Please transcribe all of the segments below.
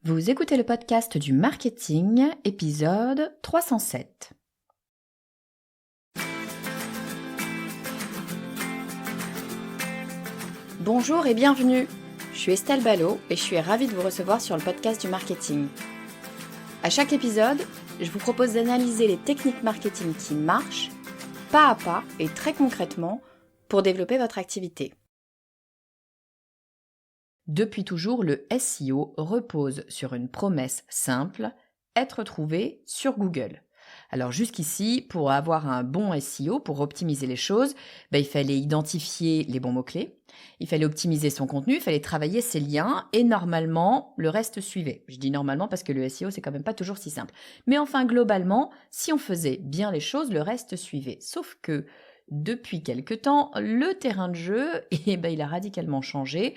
Vous écoutez le podcast du marketing, épisode 307. Bonjour et bienvenue. Je suis Estelle Ballot et je suis ravie de vous recevoir sur le podcast du marketing. À chaque épisode, je vous propose d'analyser les techniques marketing qui marchent, pas à pas et très concrètement, pour développer votre activité. Depuis toujours, le SEO repose sur une promesse simple, être trouvé sur Google. Alors jusqu'ici, pour avoir un bon SEO, pour optimiser les choses, il fallait identifier les bons mots-clés, il fallait optimiser son contenu, il fallait travailler ses liens et normalement, le reste suivait. Je dis normalement parce que le SEO, c'est quand même pas toujours si simple. Mais enfin, globalement, si on faisait bien les choses, le reste suivait. Sauf que depuis quelque temps, le terrain de jeu, il a radicalement changé.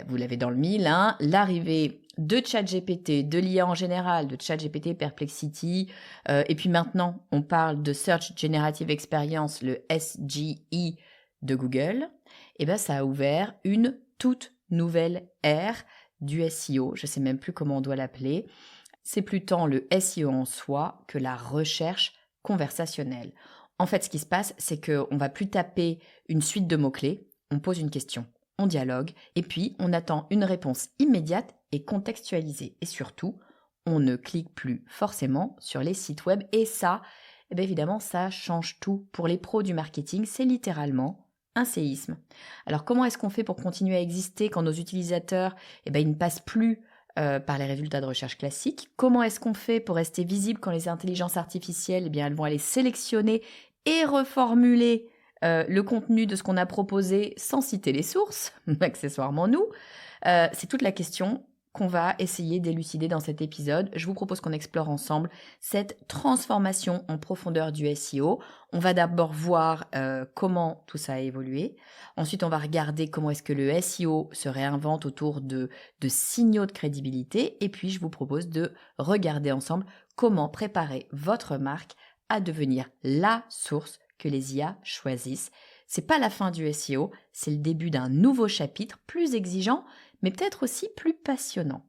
Vous l'avez dans le mille, l'arrivée de ChatGPT, de l'IA en général, de ChatGPT, Perplexity, et puis maintenant, on parle de Search Generative Experience, le SGE de Google, ça a ouvert une toute nouvelle ère du SEO. Je ne sais même plus comment on doit l'appeler. C'est plus tant le SEO en soi que la recherche conversationnelle. En fait, ce qui se passe, c'est qu'on ne va plus taper une suite de mots-clés, on pose une question. On dialogue et puis on attend une réponse immédiate et contextualisée. Et surtout, on ne clique plus forcément sur les sites web. Et ça, évidemment, ça change tout. Pour les pros du marketing, c'est littéralement un séisme. Alors comment est-ce qu'on fait pour continuer à exister quand nos utilisateurs ils ne passent plus par les résultats de recherche classiques? Comment est-ce qu'on fait pour rester visible quand les intelligences artificielles elles vont aller sélectionner et reformuler le contenu de ce qu'on a proposé sans citer les sources, accessoirement nous, c'est toute la question qu'on va essayer d'élucider dans cet épisode. Je vous propose qu'on explore ensemble cette transformation en profondeur du SEO. On va d'abord voir comment tout ça a évolué. Ensuite, on va regarder comment est-ce que le SEO se réinvente autour de signaux de crédibilité. Et puis, je vous propose de regarder ensemble comment préparer votre marque à devenir la source que les IA choisissent. C'est pas la fin du SEO, c'est le début d'un nouveau chapitre, plus exigeant, mais peut-être aussi plus passionnant.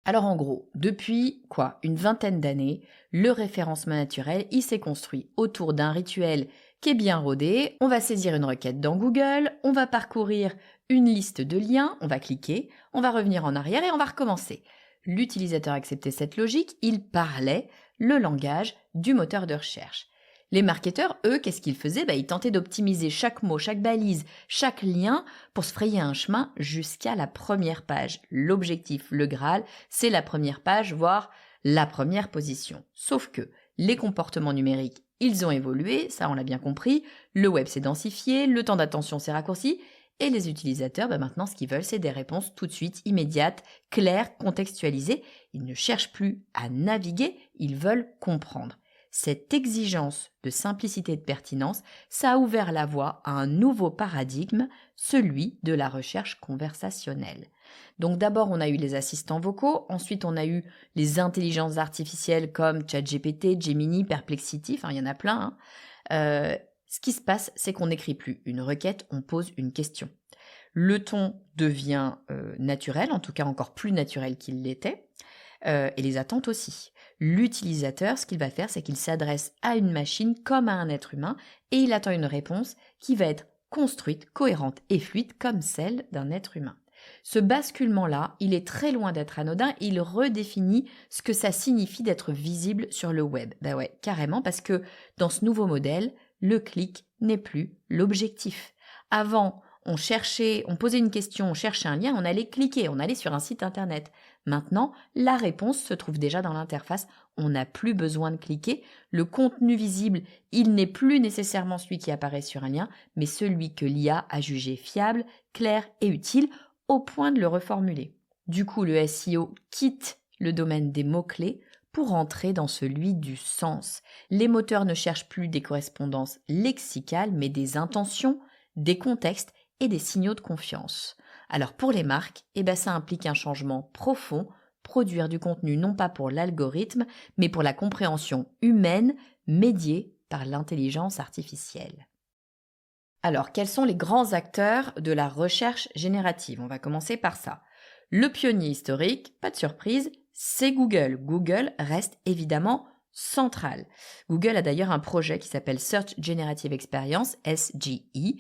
Alors en gros, depuis une vingtaine d'années, le référencement naturel, il s'est construit autour d'un rituel qui est bien rodé. On va saisir une requête dans Google, on va parcourir une liste de liens, on va cliquer, on va revenir en arrière et on va recommencer. L'utilisateur acceptait cette logique, il parlait le langage du moteur de recherche. Les marketeurs, eux, qu'est-ce qu'ils faisaient ? Ils tentaient d'optimiser chaque mot, chaque balise, chaque lien pour se frayer un chemin jusqu'à la première page. L'objectif, le Graal, c'est la première page, voire la première position. Sauf que les comportements numériques, ils ont évolué, ça on l'a bien compris, le web s'est densifié, le temps d'attention s'est raccourci, et les utilisateurs, maintenant, ce qu'ils veulent, c'est des réponses tout de suite, immédiates, claires, contextualisées. Ils ne cherchent plus à naviguer, ils veulent comprendre. Cette exigence de simplicité et de pertinence, ça a ouvert la voie à un nouveau paradigme, celui de la recherche conversationnelle. Donc d'abord, on a eu les assistants vocaux, ensuite on a eu les intelligences artificielles comme ChatGPT, Gemini, Perplexity, il y en a plein. Ce qui se passe, c'est qu'on n'écrit plus une requête, on pose une question. Le ton devient naturel, en tout cas encore plus naturel qu'il l'était, et les attentes aussi. L'utilisateur, ce qu'il va faire, c'est qu'il s'adresse à une machine comme à un être humain et il attend une réponse qui va être construite, cohérente et fluide comme celle d'un être humain. Ce basculement-là, il est très loin d'être anodin, il redéfinit ce que ça signifie d'être visible sur le web. Carrément, parce que dans ce nouveau modèle, le clic n'est plus l'objectif. Avant, on posait une question, on cherchait un lien, on allait cliquer, on allait sur un site internet. Maintenant, la réponse se trouve déjà dans l'interface, on n'a plus besoin de cliquer. Le contenu visible, il n'est plus nécessairement celui qui apparaît sur un lien, mais celui que l'IA a jugé fiable, clair et utile, au point de le reformuler. Du coup, le SEO quitte le domaine des mots-clés pour entrer dans celui du sens. Les moteurs ne cherchent plus des correspondances lexicales, mais des intentions, des contextes et des signaux de confiance. Alors pour les marques, ça implique un changement profond, produire du contenu non pas pour l'algorithme, mais pour la compréhension humaine médiée par l'intelligence artificielle. Alors, quels sont les grands acteurs de la recherche générative ? On va commencer par ça. Le pionnier historique, pas de surprise, c'est Google. Google reste évidemment central. Google a d'ailleurs un projet qui s'appelle Search Generative Experience, SGE.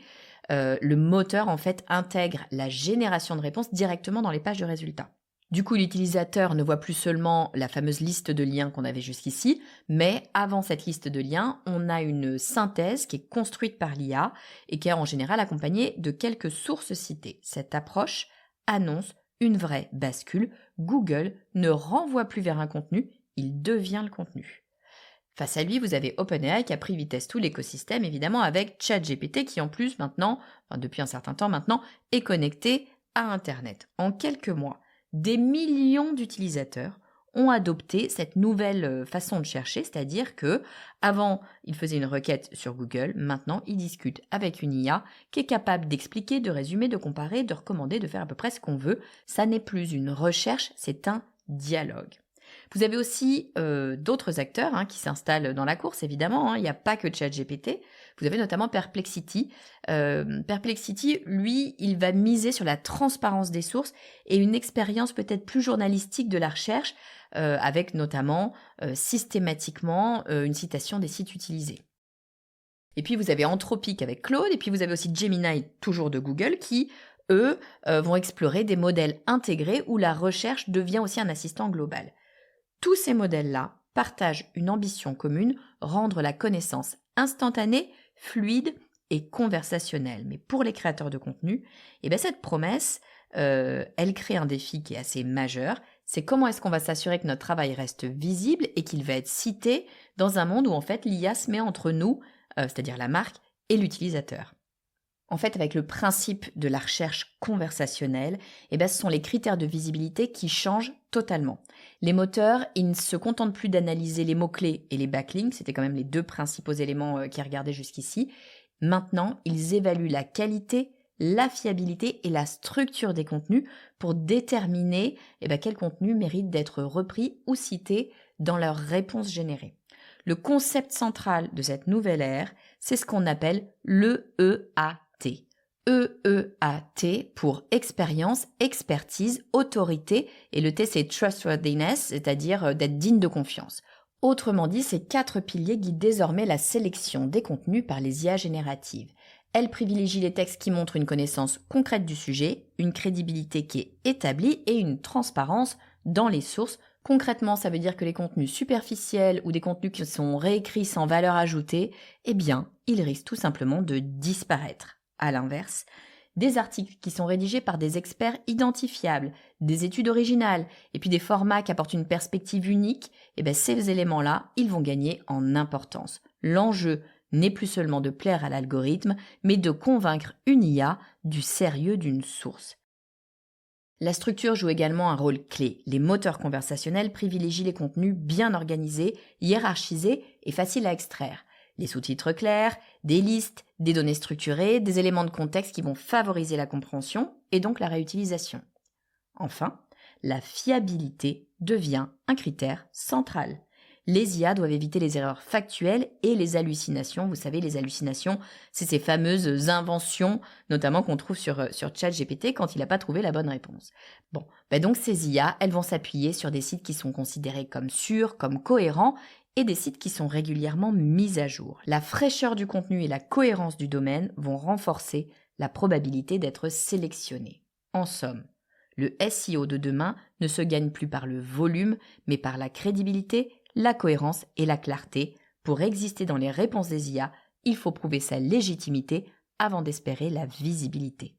Le moteur, en fait, intègre la génération de réponses directement dans les pages de résultats. Du coup, l'utilisateur ne voit plus seulement la fameuse liste de liens qu'on avait jusqu'ici, mais avant cette liste de liens, on a une synthèse qui est construite par l'IA et qui est en général accompagnée de quelques sources citées. Cette approche annonce une vraie bascule. Google ne renvoie plus vers un contenu, il devient le contenu. Face à lui, vous avez OpenAI qui a pris vitesse tout l'écosystème, évidemment, avec ChatGPT qui en plus maintenant, depuis un certain temps maintenant, est connecté à Internet. En quelques mois, des millions d'utilisateurs ont adopté cette nouvelle façon de chercher, c'est-à-dire que avant, ils faisaient une requête sur Google, maintenant, ils discutent avec une IA qui est capable d'expliquer, de résumer, de comparer, de recommander, de faire à peu près ce qu'on veut. Ça n'est plus une recherche, c'est un dialogue. Vous avez aussi d'autres acteurs qui s'installent dans la course, évidemment. Il n'y a pas que ChatGPT. Vous avez notamment Perplexity. Perplexity, lui, il va miser sur la transparence des sources et une expérience peut-être plus journalistique de la recherche, avec notamment systématiquement une citation des sites utilisés. Et puis vous avez Anthropic avec Claude, et puis vous avez aussi Gemini, toujours de Google, qui, eux, vont explorer des modèles intégrés où la recherche devient aussi un assistant global. Tous ces modèles-là partagent une ambition commune, rendre la connaissance instantanée, fluide et conversationnelle. Mais pour les créateurs de contenu, cette promesse, elle crée un défi qui est assez majeur. C'est comment est-ce qu'on va s'assurer que notre travail reste visible et qu'il va être cité dans un monde où en fait l'IA se met entre nous, c'est-à-dire la marque, et l'utilisateur. En fait, avec le principe de la recherche conversationnelle, ce sont les critères de visibilité qui changent totalement. Les moteurs, ils ne se contentent plus d'analyser les mots-clés et les backlinks, c'était quand même les deux principaux éléments qu'ils regardaient jusqu'ici. Maintenant, ils évaluent la qualité, la fiabilité et la structure des contenus pour déterminer quel contenu mérite d'être repris ou cité dans leur réponse générée. Le concept central de cette nouvelle ère, c'est ce qu'on appelle l'EEAT. EEAT pour expérience, expertise, autorité, et le T c'est trustworthiness, c'est-à-dire d'être digne de confiance. Autrement dit, ces 4 piliers guident désormais la sélection des contenus par les IA génératives. Elles privilégient les textes qui montrent une connaissance concrète du sujet, une crédibilité qui est établie et une transparence dans les sources. Concrètement, ça veut dire que les contenus superficiels ou des contenus qui sont réécrits sans valeur ajoutée, ils risquent tout simplement de disparaître. À l'inverse, des articles qui sont rédigés par des experts identifiables, des études originales et puis des formats qui apportent une perspective unique, ces éléments-là, ils vont gagner en importance. L'enjeu n'est plus seulement de plaire à l'algorithme, mais de convaincre une IA du sérieux d'une source. La structure joue également un rôle clé. Les moteurs conversationnels privilégient les contenus bien organisés, hiérarchisés et faciles à extraire. Les sous-titres clairs, des listes, des données structurées, des éléments de contexte qui vont favoriser la compréhension et donc la réutilisation. Enfin, la fiabilité devient un critère central. Les IA doivent éviter les erreurs factuelles et les hallucinations. Vous savez, les hallucinations, c'est ces fameuses inventions, notamment qu'on trouve sur ChatGPT quand il n'a pas trouvé la bonne réponse. Donc ces IA, elles vont s'appuyer sur des sites qui sont considérés comme sûrs, comme cohérents, et des sites qui sont régulièrement mis à jour. La fraîcheur du contenu et la cohérence du domaine vont renforcer la probabilité d'être sélectionné. En somme, le SEO de demain ne se gagne plus par le volume, mais par la crédibilité, la cohérence et la clarté. Pour exister dans les réponses des IA, il faut prouver sa légitimité avant d'espérer la visibilité.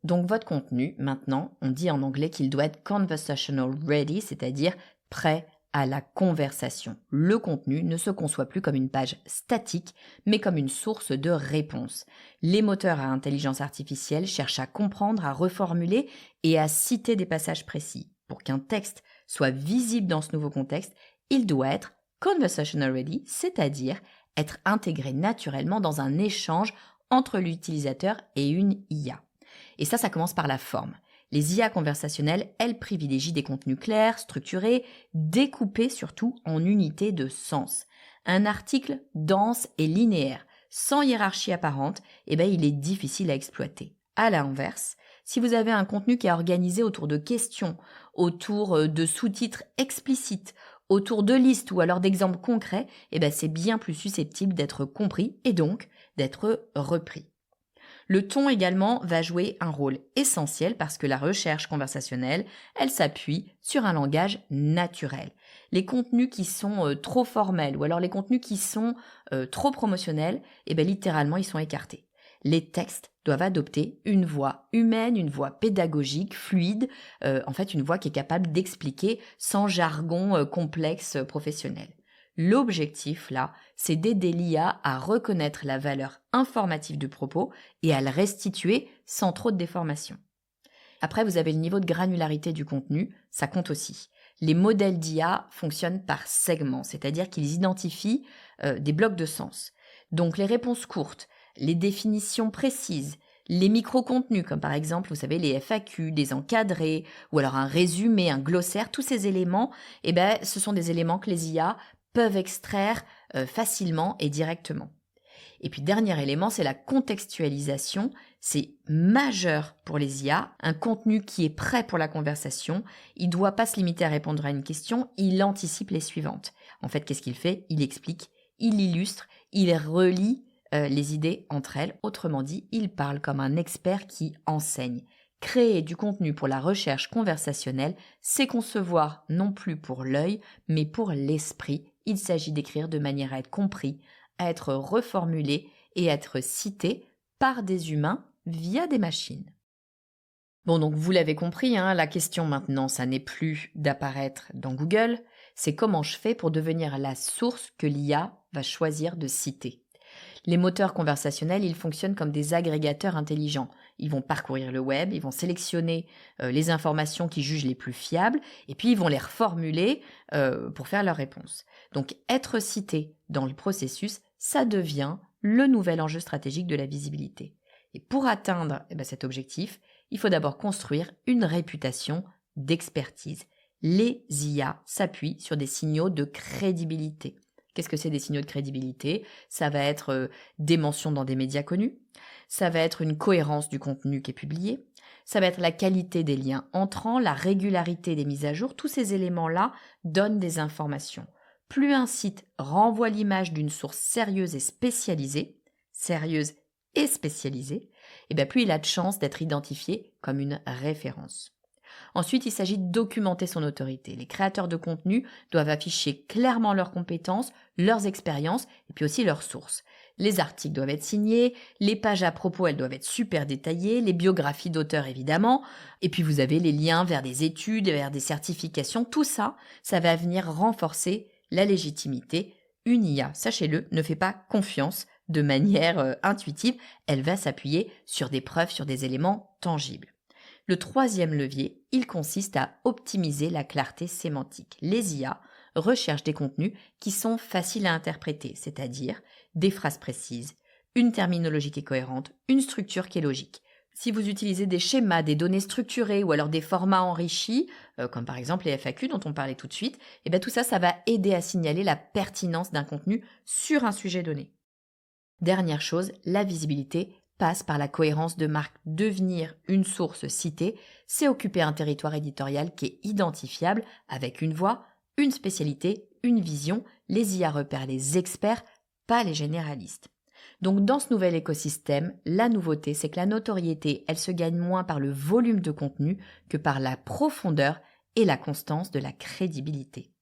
Donc votre contenu, maintenant, on dit en anglais qu'il doit être conversational ready, c'est-à-dire prêt à la conversation. Le contenu ne se conçoit plus comme une page statique, mais comme une source de réponse. Les moteurs à intelligence artificielle cherchent à comprendre, à reformuler et à citer des passages précis. Pour qu'un texte soit visible dans ce nouveau contexte, il doit être conversational ready, c'est-à-dire être intégré naturellement dans un échange entre l'utilisateur et une IA. Et ça commence par la forme. Les IA conversationnelles, elles privilégient des contenus clairs, structurés, découpés surtout en unités de sens. Un article dense et linéaire, sans hiérarchie apparente, il est difficile à exploiter. À l'inverse, Si vous avez un contenu qui est organisé autour de questions, autour de sous-titres explicites, autour de listes ou alors d'exemples concrets, c'est bien plus susceptible d'être compris et donc d'être repris. Le ton également va jouer un rôle essentiel parce que la recherche conversationnelle, elle s'appuie sur un langage naturel. Les contenus qui sont trop formels ou alors les contenus qui sont trop promotionnels, littéralement, ils sont écartés. Les textes doivent adopter une voix humaine, une voix pédagogique, fluide, une voix qui est capable d'expliquer sans jargon complexe professionnel. L'objectif, là, c'est d'aider l'IA à reconnaître la valeur informative du propos et à le restituer sans trop de déformation. Après, vous avez le niveau de granularité du contenu, ça compte aussi. Les modèles d'IA fonctionnent par segments, c'est-à-dire qu'ils identifient des blocs de sens. Donc les réponses courtes, les définitions précises, les micro-contenus, comme par exemple, vous savez, les FAQ, des encadrés, ou alors un résumé, un glossaire, tous ces éléments, ce sont des éléments que les IA peuvent extraire facilement et directement. Et puis, dernier élément, c'est la contextualisation. C'est majeur pour les IA. Un contenu qui est prêt pour la conversation, il ne doit pas se limiter à répondre à une question, il anticipe les suivantes. En fait, qu'est-ce qu'il fait? Il explique, il illustre, il relie les idées entre elles. Autrement dit, il parle comme un expert qui enseigne. Créer du contenu pour la recherche conversationnelle, c'est concevoir non plus pour l'œil, mais pour l'esprit. Il s'agit d'écrire de manière à être compris, à être reformulé et à être cité par des humains via des machines. Bon, donc vous l'avez compris, la question maintenant, ça n'est plus d'apparaître dans Google, c'est comment je fais pour devenir la source que l'IA va choisir de citer. Les moteurs conversationnels, ils fonctionnent comme des agrégateurs intelligents. Ils vont parcourir le web, ils vont sélectionner les informations qu'ils jugent les plus fiables et puis ils vont les reformuler pour faire leur réponse. Donc être cité dans le processus, ça devient le nouvel enjeu stratégique de la visibilité. Et pour atteindre cet objectif, il faut d'abord construire une réputation d'expertise. Les IA s'appuient sur des signaux de crédibilité. Qu'est-ce que c'est des signaux de crédibilité? Ça va être des mentions dans des médias connus, ça va être une cohérence du contenu qui est publié, ça va être la qualité des liens entrants, la régularité des mises à jour. Tous ces éléments-là donnent des informations. Plus un site renvoie l'image d'une source sérieuse et spécialisée, plus il a de chances d'être identifié comme une référence. Ensuite, il s'agit de documenter son autorité. Les créateurs de contenu doivent afficher clairement leurs compétences, leurs expériences et puis aussi leurs sources. Les articles doivent être signés, les pages à propos, elles doivent être super détaillées, les biographies d'auteurs évidemment, et puis vous avez les liens vers des études, vers des certifications. Tout ça, ça va venir renforcer la légitimité. Une IA, sachez-le, ne fait pas confiance de manière intuitive, elle va s'appuyer sur des preuves, sur des éléments tangibles. Le troisième levier, il consiste à optimiser la clarté sémantique. Les IA recherchent des contenus qui sont faciles à interpréter, c'est-à-dire des phrases précises, une terminologie qui est cohérente, une structure qui est logique. Si vous utilisez des schémas, des données structurées ou alors des formats enrichis, comme par exemple les FAQ dont on parlait tout de suite, tout ça, ça va aider à signaler la pertinence d'un contenu sur un sujet donné. Dernière chose, la visibilité passe par la cohérence de marque. Devenir une source citée, c'est occuper un territoire éditorial qui est identifiable avec une voix, une spécialité, une vision. Les IA repèrent les experts, pas les généralistes. Donc dans ce nouvel écosystème, la nouveauté, c'est que la notoriété, elle se gagne moins par le volume de contenu que par la profondeur et la constance de la crédibilité.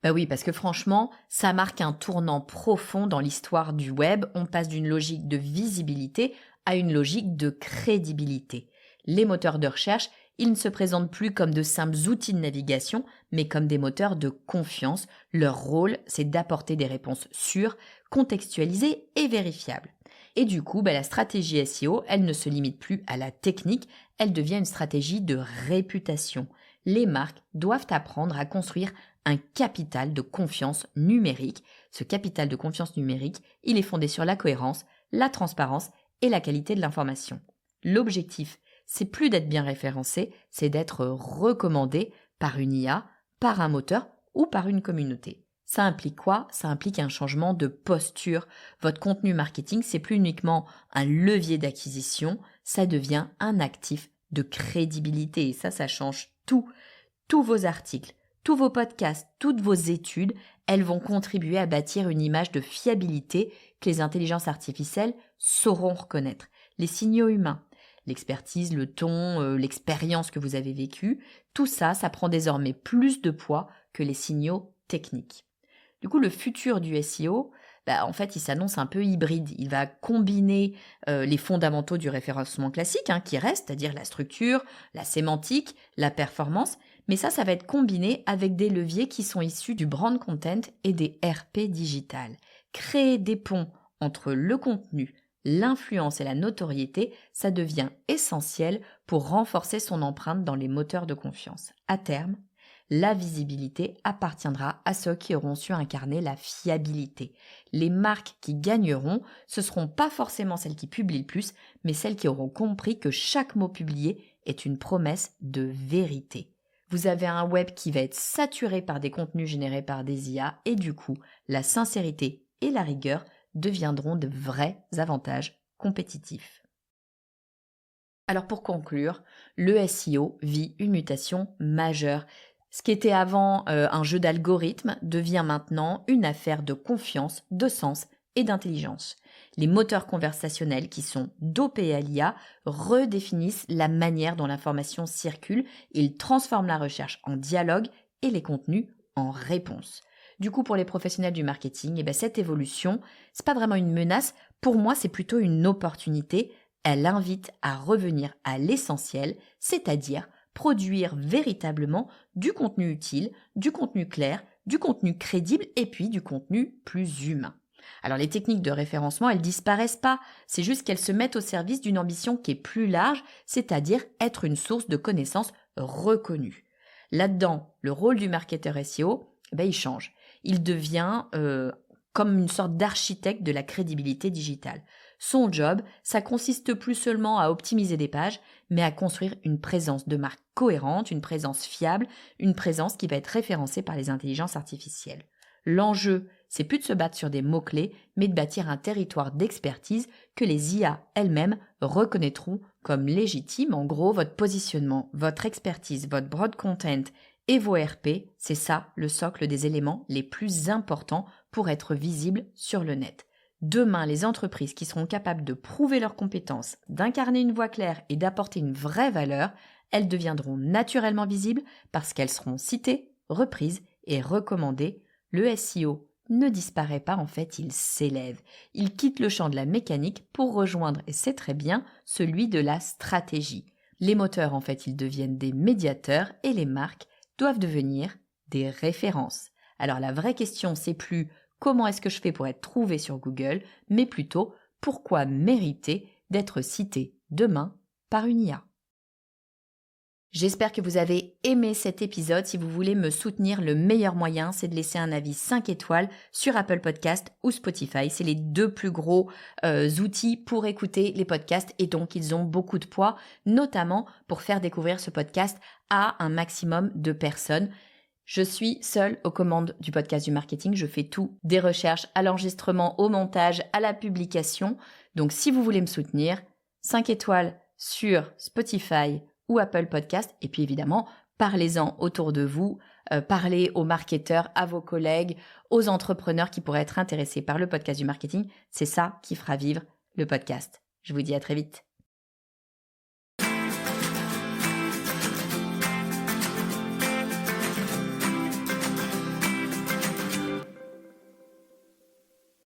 Oui, parce que franchement, ça marque un tournant profond dans l'histoire du web. On passe d'une logique de visibilité à une logique de crédibilité. Les moteurs de recherche, ils ne se présentent plus comme de simples outils de navigation, mais comme des moteurs de confiance. Leur rôle, c'est d'apporter des réponses sûres, contextualisées et vérifiables. Et du coup, la stratégie SEO, elle ne se limite plus à la technique, elle devient une stratégie de réputation. Les marques doivent apprendre à construire un capital de confiance numérique. Ce capital de confiance numérique, il est fondé sur la cohérence, la transparence et la qualité de l'information. L'objectif, c'est plus d'être bien référencé, c'est d'être recommandé par une IA, par un moteur ou par une communauté. Ça implique quoi? Ça implique un changement de posture. Votre contenu marketing, c'est plus uniquement un levier d'acquisition, ça devient un actif de crédibilité. Et ça change tout. Tous vos articles, tous vos podcasts, toutes vos études, elles vont contribuer à bâtir une image de fiabilité que les intelligences artificielles sauront reconnaître. Les signaux humains, l'expertise, le ton, l'expérience que vous avez vécue, tout ça, ça prend désormais plus de poids que les signaux techniques. Du coup, le futur du SEO, en fait, il s'annonce un peu hybride. Il va combiner les fondamentaux du référencement classique, qui restent, c'est-à-dire la structure, la sémantique, la performance, mais ça va être combiné avec des leviers qui sont issus du brand content et des RP digital. Créer des ponts entre le contenu, l'influence et la notoriété, ça devient essentiel pour renforcer son empreinte dans les moteurs de confiance. À terme, la visibilité appartiendra à ceux qui auront su incarner la fiabilité. Les marques qui gagneront, ce ne seront pas forcément celles qui publient le plus, mais celles qui auront compris que chaque mot publié est une promesse de vérité. Vous avez un web qui va être saturé par des contenus générés par des IA et du coup, la sincérité et la rigueur deviendront de vrais avantages compétitifs. Alors pour conclure, le SEO vit une mutation majeure. Ce qui était avant un jeu d'algorithmes devient maintenant une affaire de confiance, de sens et d'intelligence. Les moteurs conversationnels qui sont dopés à l'IA redéfinissent la manière dont l'information circule. Ils transforment la recherche en dialogue et les contenus en réponse. Du coup, pour les professionnels du marketing, cette évolution, c'est pas vraiment une menace. Pour moi, c'est plutôt une opportunité. Elle invite à revenir à l'essentiel, c'est-à-dire produire véritablement du contenu utile, du contenu clair, du contenu crédible et puis du contenu plus humain. Alors les techniques de référencement, elles disparaissent pas, c'est juste qu'elles se mettent au service d'une ambition qui est plus large, c'est-à-dire être une source de connaissances reconnue. Là-dedans, le rôle du marketeur SEO, il change. Il devient comme une sorte d'architecte de la crédibilité digitale. Son job, ça consiste plus seulement à optimiser des pages, mais à construire une présence de marque cohérente, une présence fiable, une présence qui va être référencée par les intelligences artificielles. L'enjeu, c'est plus de se battre sur des mots-clés, mais de bâtir un territoire d'expertise que les IA elles-mêmes reconnaîtront comme légitime. En gros, votre positionnement, votre expertise, votre broad content et vos RP, c'est ça le socle des éléments les plus importants pour être visible sur le net. Demain, les entreprises qui seront capables de prouver leurs compétences, d'incarner une voix claire et d'apporter une vraie valeur, elles deviendront naturellement visibles parce qu'elles seront citées, reprises et recommandées. Le SEO ne disparaît pas, en fait, il s'élève. Il quitte le champ de la mécanique pour rejoindre, et c'est très bien, celui de la stratégie. Les moteurs, en fait, ils deviennent des médiateurs et les marques doivent devenir des références. Alors la vraie question, c'est plus comment est-ce que je fais pour être trouvé sur Google, mais plutôt pourquoi mériter d'être cité demain par une IA. J'espère que vous avez aimé cet épisode. Si vous voulez me soutenir, le meilleur moyen, c'est de laisser un avis 5 étoiles sur Apple Podcast ou Spotify. C'est les deux plus gros outils pour écouter les podcasts et donc ils ont beaucoup de poids, notamment pour faire découvrir ce podcast à un maximum de personnes. Je suis seule aux commandes du podcast du marketing. Je fais tout, des recherches à l'enregistrement, au montage, à la publication. Donc si vous voulez me soutenir, 5 étoiles sur Spotify ou Apple Podcast. Et puis évidemment, parlez-en autour de vous, parlez aux marketeurs, à vos collègues, aux entrepreneurs qui pourraient être intéressés par le podcast du marketing. C'est ça qui fera vivre le podcast. Je vous dis à très vite.